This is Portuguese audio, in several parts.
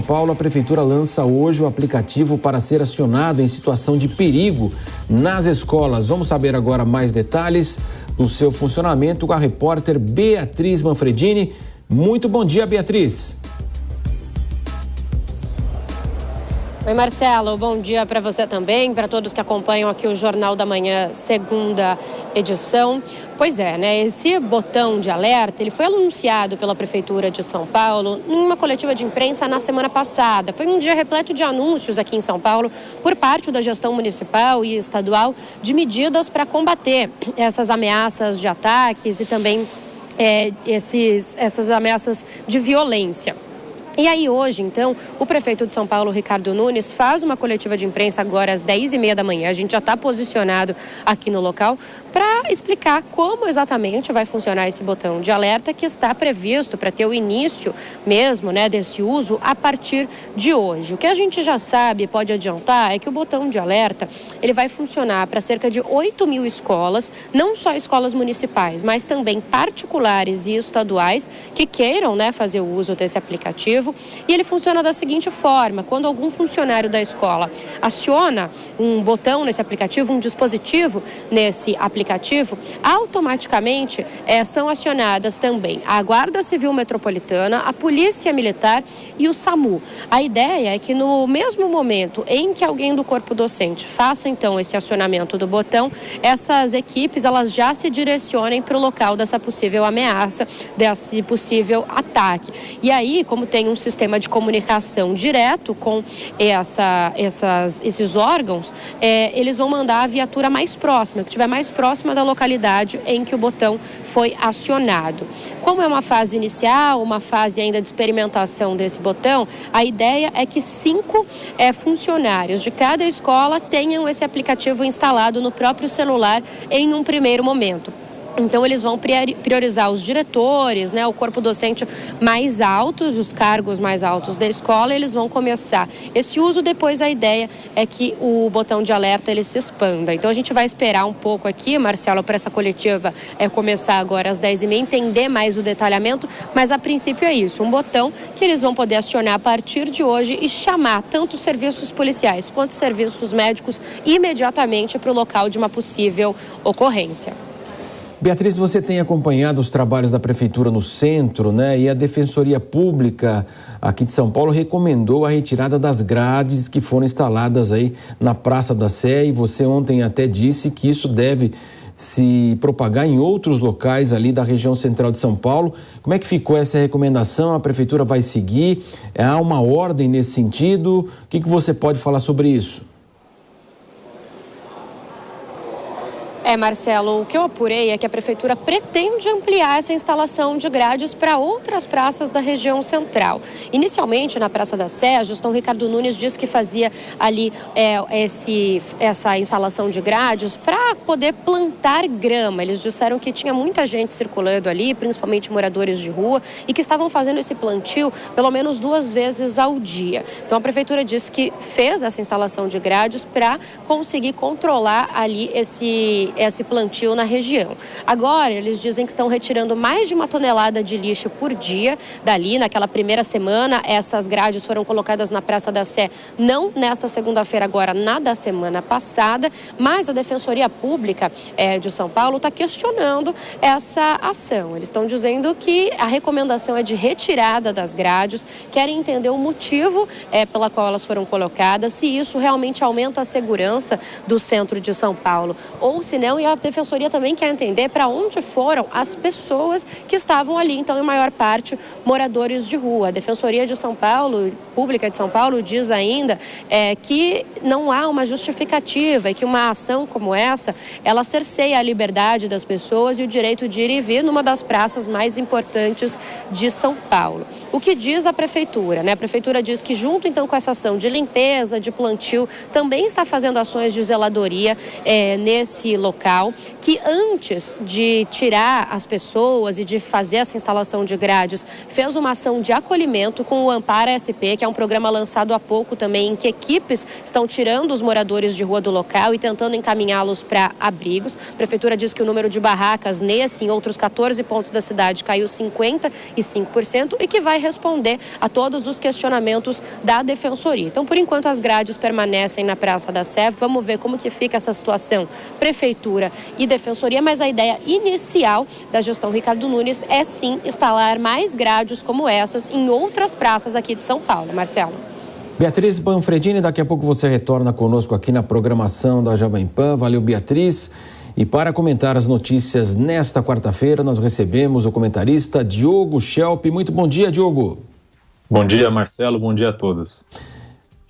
Paulo, a Prefeitura lança hoje o aplicativo para ser acionado em situação de perigo nas escolas. Vamos saber agora mais detalhes do seu funcionamento com a repórter Beatriz Manfredini. Muito bom dia, Beatriz. Oi, Marcelo, bom dia para você também, para todos que acompanham aqui o Jornal da Manhã, segunda edição. Pois é, né? Esse botão de alerta, ele foi anunciado pela Prefeitura de São Paulo numa coletiva de imprensa na semana passada. Foi um dia repleto de anúncios aqui em São Paulo por parte da gestão municipal e estadual de medidas para combater essas ameaças de ataques e também essas ameaças de violência. E aí hoje, então, o prefeito de São Paulo, Ricardo Nunes, faz uma coletiva de imprensa agora às 10h30 da manhã. A gente já está posicionado aqui no local para explicar como exatamente vai funcionar esse botão de alerta que está previsto para ter o início mesmo, né, desse uso a partir de hoje. O que a gente já sabe, pode adiantar, é que o botão de alerta ele vai funcionar para cerca de 8.000 escolas, não só escolas municipais, mas também particulares e estaduais que queiram, né, fazer o uso desse aplicativo. E ele funciona da seguinte forma: quando algum funcionário da escola aciona um botão nesse aplicativo, um dispositivo nesse aplicativo, automaticamente são acionadas também a Guarda Civil Metropolitana, a Polícia Militar e o SAMU. A ideia é que no mesmo momento em que alguém do corpo docente faça então esse acionamento do botão, essas equipes elas já se direcionem para o local dessa possível ameaça, desse possível ataque. E aí, como tem um sistema de comunicação direto com esses órgãos, eles vão mandar a viatura mais próxima, que estiver mais próxima da localidade em que o botão foi acionado. Como é uma fase inicial, uma fase ainda de experimentação desse botão, a ideia é que 5 funcionários de cada escola tenham esse aplicativo instalado no próprio celular em um primeiro momento. Então, eles vão priorizar os diretores, né, o corpo docente mais alto, os cargos mais altos da escola, eles vão começar esse uso. Depois, a ideia é que o botão de alerta ele se expanda. Então, a gente vai esperar um pouco aqui, Marcelo, para essa coletiva começar agora às 10h30, entender mais o detalhamento, mas a princípio é isso, um botão que eles vão poder acionar a partir de hoje e chamar tanto os serviços policiais quanto os serviços médicos imediatamente para o local de uma possível ocorrência. Beatriz, você tem acompanhado os trabalhos da Prefeitura no centro, né? E a Defensoria Pública aqui de São Paulo recomendou a retirada das grades que foram instaladas aí na Praça da Sé, e você ontem até disse que isso deve se propagar em outros locais ali da região central de São Paulo. Como é que ficou essa recomendação? A Prefeitura vai seguir? Há uma ordem nesse sentido? O que você pode falar sobre isso? Marcelo, o que eu apurei é que a Prefeitura pretende ampliar essa instalação de grades para outras praças da região central. Inicialmente, na Praça da Sé, a gestão Ricardo Nunes disse que fazia ali essa instalação de grades para poder plantar grama. Eles disseram que tinha muita gente circulando ali, principalmente moradores de rua, e que estavam fazendo esse plantio pelo menos 2 vezes ao dia. Então, a Prefeitura disse que fez essa instalação de grades para conseguir controlar ali esse plantio na região. Agora, eles dizem que estão retirando mais de 1 tonelada de lixo por dia dali. Naquela primeira semana, essas grades foram colocadas na Praça da Sé, não nesta segunda-feira agora, na da semana passada, mas a Defensoria Pública de São Paulo está questionando essa ação. Eles estão dizendo que a recomendação é de retirada das grades, querem entender o motivo pela qual elas foram colocadas, se isso realmente aumenta a segurança do centro de São Paulo, ou se não. E a Defensoria também quer entender para onde foram as pessoas que estavam ali, então, em maior parte, moradores de rua. A Defensoria de São Paulo, Pública de São Paulo, diz ainda que não há uma justificativa e que uma ação como essa, ela cerceia a liberdade das pessoas e o direito de ir e vir numa das praças mais importantes de São Paulo. O que diz a Prefeitura, né? A Prefeitura diz que junto, então, com essa ação de limpeza, de plantio, também está fazendo ações de zeladoria nesse local, que antes de tirar as pessoas e de fazer essa instalação de grades, fez uma ação de acolhimento com o Ampara SP, que é um programa lançado há pouco também, em que equipes estão tirando os moradores de rua do local e tentando encaminhá-los para abrigos. A Prefeitura diz que o número de barracas nesse e em outros 14 pontos da cidade caiu 55% e que vai vai responder a todos os questionamentos da Defensoria. Então, por enquanto, as grades permanecem na Praça da Sé. Vamos ver como que fica essa situação, Prefeitura e Defensoria, mas a ideia inicial da gestão Ricardo Nunes é sim instalar mais grades como essas em outras praças aqui de São Paulo. Marcelo. Beatriz Manfredini, daqui a pouco você retorna conosco aqui na programação da Jovem Pan. Valeu, Beatriz. E para comentar as notícias nesta quarta-feira, nós recebemos o comentarista Diogo Schelp. Muito bom dia, Diogo. Bom dia, Marcelo. Bom dia a todos.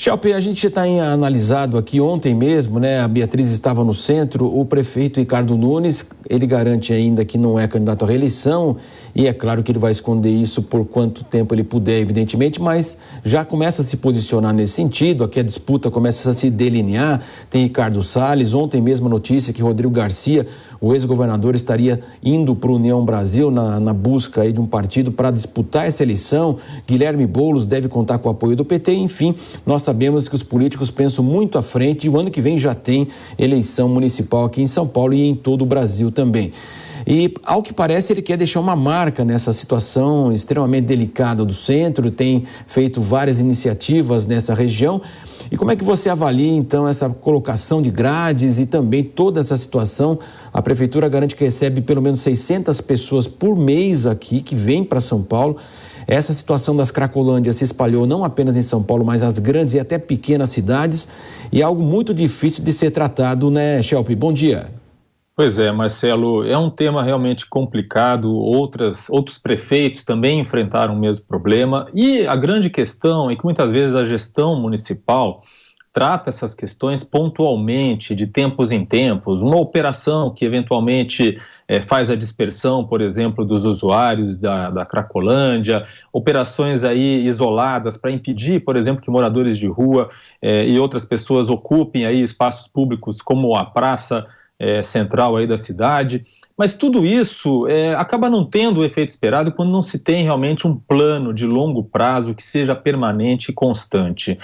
Schelp, a gente está analisado aqui ontem mesmo, né? A Beatriz estava no centro, o prefeito Ricardo Nunes, ele garante ainda que não é candidato à reeleição e é claro que ele vai esconder isso por quanto tempo ele puder, evidentemente, mas já começa a se posicionar nesse sentido, aqui a disputa começa a se delinear, tem Ricardo Salles, ontem mesmo a notícia que Rodrigo Garcia, o ex-governador, estaria indo para o União Brasil na busca aí de um partido para disputar essa eleição, Guilherme Boulos deve contar com o apoio do PT, enfim, nós sabemos que os políticos pensam muito à frente e o ano que vem já tem eleição municipal aqui em São Paulo e em todo o Brasil também. E, ao que parece, ele quer deixar uma marca nessa situação extremamente delicada do centro, tem feito várias iniciativas nessa região. E como é que você avalia, então, essa colocação de grades e também toda essa situação? A Prefeitura garante que recebe pelo menos 600 pessoas por mês aqui, que vêm para São Paulo. Essa situação das Cracolândias se espalhou não apenas em São Paulo, mas as grandes e até pequenas cidades. E é algo muito difícil de ser tratado, né, Schelp? Bom dia. Pois é, Marcelo, é um tema realmente complicado, outros prefeitos também enfrentaram o mesmo problema e a grande questão é que muitas vezes a gestão municipal trata essas questões pontualmente, de tempos em tempos, uma operação que eventualmente faz a dispersão, por exemplo, dos usuários da Cracolândia, operações aí isoladas para impedir, por exemplo, que moradores de rua e outras pessoas ocupem aí espaços públicos como a praça central aí da cidade, mas tudo isso acaba não tendo o efeito esperado quando não se tem realmente um plano de longo prazo que seja permanente e constante.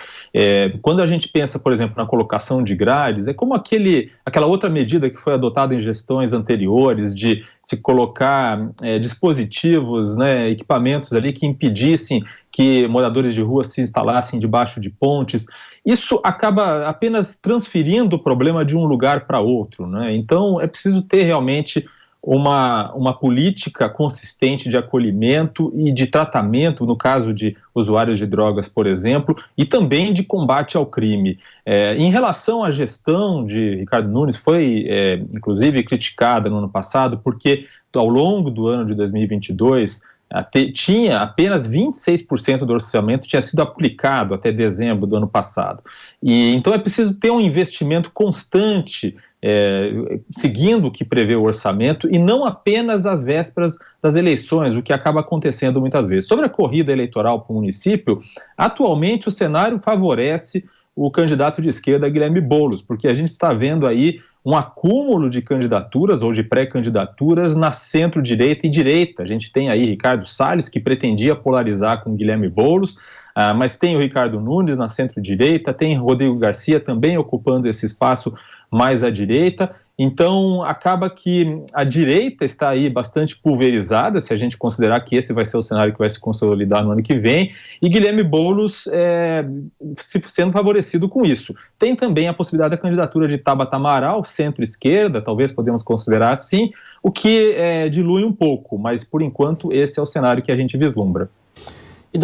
Quando a gente pensa, por exemplo, na colocação de grades, é como aquela outra medida que foi adotada em gestões anteriores de se colocar dispositivos, né, equipamentos ali que impedissem que moradores de rua se instalassem debaixo de pontes. Isso acaba apenas transferindo o problema de um lugar para outro, né? Então é preciso ter realmente uma política consistente de acolhimento e de tratamento, no caso de usuários de drogas, por exemplo, e também de combate ao crime. Em relação à gestão de Ricardo Nunes, foi inclusive criticada no ano passado, porque ao longo do ano de 2022, tinha apenas 26% do orçamento tinha sido aplicado até dezembro do ano passado. E então é preciso ter um investimento constante, seguindo o que prevê o orçamento e não apenas às vésperas das eleições, o que acaba acontecendo muitas vezes. Sobre a corrida eleitoral para o município, atualmente o cenário favorece o candidato de esquerda Guilherme Boulos, porque a gente está vendo aí um acúmulo de candidaturas ou de pré-candidaturas na centro-direita e direita. A gente tem aí Ricardo Salles, que pretendia polarizar com Guilherme Boulos, mas tem o Ricardo Nunes na centro-direita, tem Rodrigo Garcia também ocupando esse espaço mais à direita. Então, acaba que a direita está aí bastante pulverizada, se a gente considerar que esse vai ser o cenário que vai se consolidar no ano que vem, e Guilherme Boulos sendo favorecido com isso. Tem também a possibilidade da candidatura de Tabata Amaral, centro-esquerda, talvez podemos considerar assim, o que dilui um pouco, mas por enquanto esse é o cenário que a gente vislumbra.